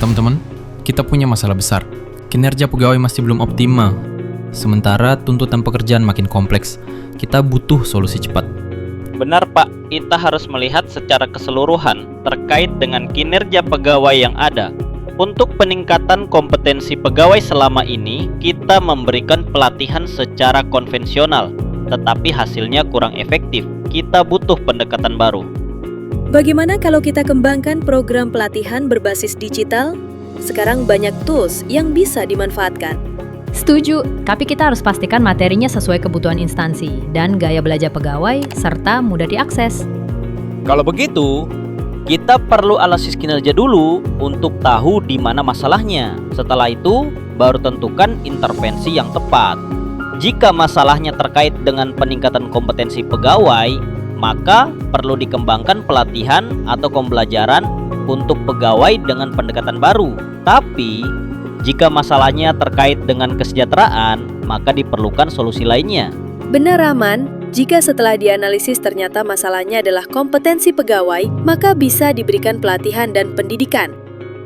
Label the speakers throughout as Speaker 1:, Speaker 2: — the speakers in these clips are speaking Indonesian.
Speaker 1: Teman-teman, kita punya masalah besar. Kinerja pegawai masih belum optimal. Sementara tuntutan pekerjaan makin kompleks. Kita butuh solusi cepat.
Speaker 2: Benar Pak, kita harus melihat secara keseluruhan terkait dengan kinerja pegawai yang ada. Untuk peningkatan kompetensi pegawai selama ini, kita memberikan pelatihan secara konvensional, tetapi hasilnya kurang efektif. Kita butuh pendekatan baru.
Speaker 3: Bagaimana kalau kita kembangkan program pelatihan berbasis digital? Sekarang banyak tools yang bisa dimanfaatkan.
Speaker 4: Setuju, tapi kita harus pastikan materinya sesuai kebutuhan instansi dan gaya belajar pegawai, serta mudah diakses.
Speaker 2: Kalau begitu, kita perlu analisis kinerja dulu untuk tahu di mana masalahnya. Setelah itu, baru tentukan intervensi yang tepat. Jika masalahnya terkait dengan peningkatan kompetensi pegawai, maka perlu dikembangkan pelatihan atau pembelajaran untuk pegawai dengan pendekatan baru. Tapi, jika masalahnya terkait dengan kesejahteraan, maka diperlukan solusi lainnya.
Speaker 3: Benar, Rahman. Jika setelah dianalisis ternyata masalahnya adalah kompetensi pegawai, maka bisa diberikan pelatihan dan pendidikan.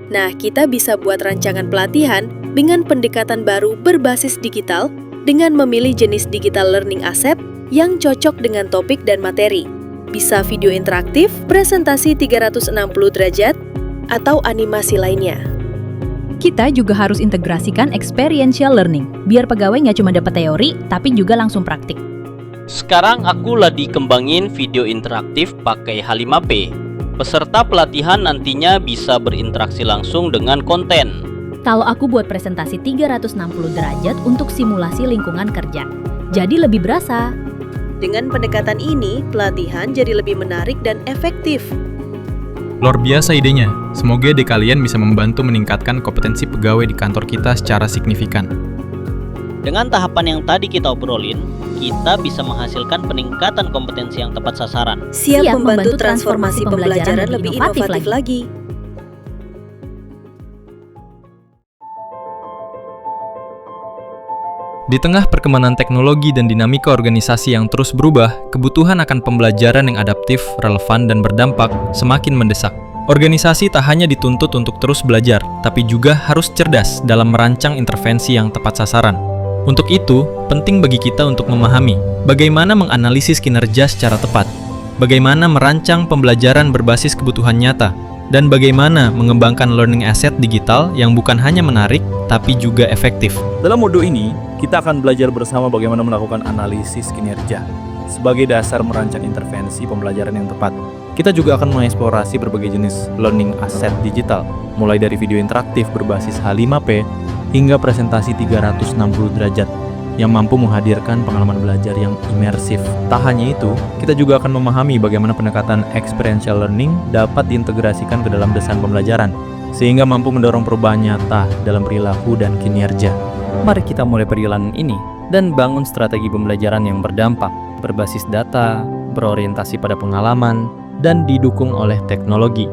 Speaker 3: Nah, kita bisa buat rancangan pelatihan dengan pendekatan baru berbasis digital dengan memilih jenis digital learning asset yang cocok dengan topik dan materi. Bisa video interaktif, presentasi 360 derajat, atau animasi lainnya.
Speaker 4: Kita juga harus integrasikan experiential learning, biar pegawai nggak cuma dapat teori, tapi juga langsung praktik.
Speaker 2: Sekarang aku lagi kembangin video interaktif pakai H5P. Peserta pelatihan nantinya bisa berinteraksi langsung dengan konten.
Speaker 4: Kalau aku buat presentasi 360 derajat untuk simulasi lingkungan kerja, jadi lebih berasa.
Speaker 3: Dengan pendekatan ini, pelatihan jadi lebih menarik dan efektif.
Speaker 1: Luar biasa idenya. Semoga ide kalian bisa membantu meningkatkan kompetensi pegawai di kantor kita secara signifikan.
Speaker 2: Dengan tahapan yang tadi kita obrolin, kita bisa menghasilkan peningkatan kompetensi yang tepat sasaran.
Speaker 3: Siap membantu transformasi pembelajaran lebih inovatif lagi.
Speaker 1: Di tengah perkembangan teknologi dan dinamika organisasi yang terus berubah, kebutuhan akan pembelajaran yang adaptif, relevan, dan berdampak semakin mendesak. Organisasi tak hanya dituntut untuk terus belajar, tapi juga harus cerdas dalam merancang intervensi yang tepat sasaran. Untuk itu, penting bagi kita untuk memahami bagaimana menganalisis kinerja secara tepat, bagaimana merancang pembelajaran berbasis kebutuhan nyata, dan bagaimana mengembangkan learning asset digital yang bukan hanya menarik, tapi juga efektif.
Speaker 5: Dalam modul ini, kita akan belajar bersama bagaimana melakukan analisis kinerja sebagai dasar merancang intervensi pembelajaran yang tepat. Kita juga akan mengeksplorasi berbagai jenis learning asset digital, mulai dari video interaktif berbasis H5P hingga presentasi 360 derajat yang mampu menghadirkan pengalaman belajar yang imersif. Tak hanya itu, kita juga akan memahami bagaimana pendekatan experiential learning dapat diintegrasikan ke dalam desain pembelajaran, sehingga mampu mendorong perubahan nyata dalam perilaku dan kinerja. Mari kita mulai perjalanan ini dan bangun strategi pembelajaran yang berdampak, berbasis data, berorientasi pada pengalaman, dan didukung oleh teknologi.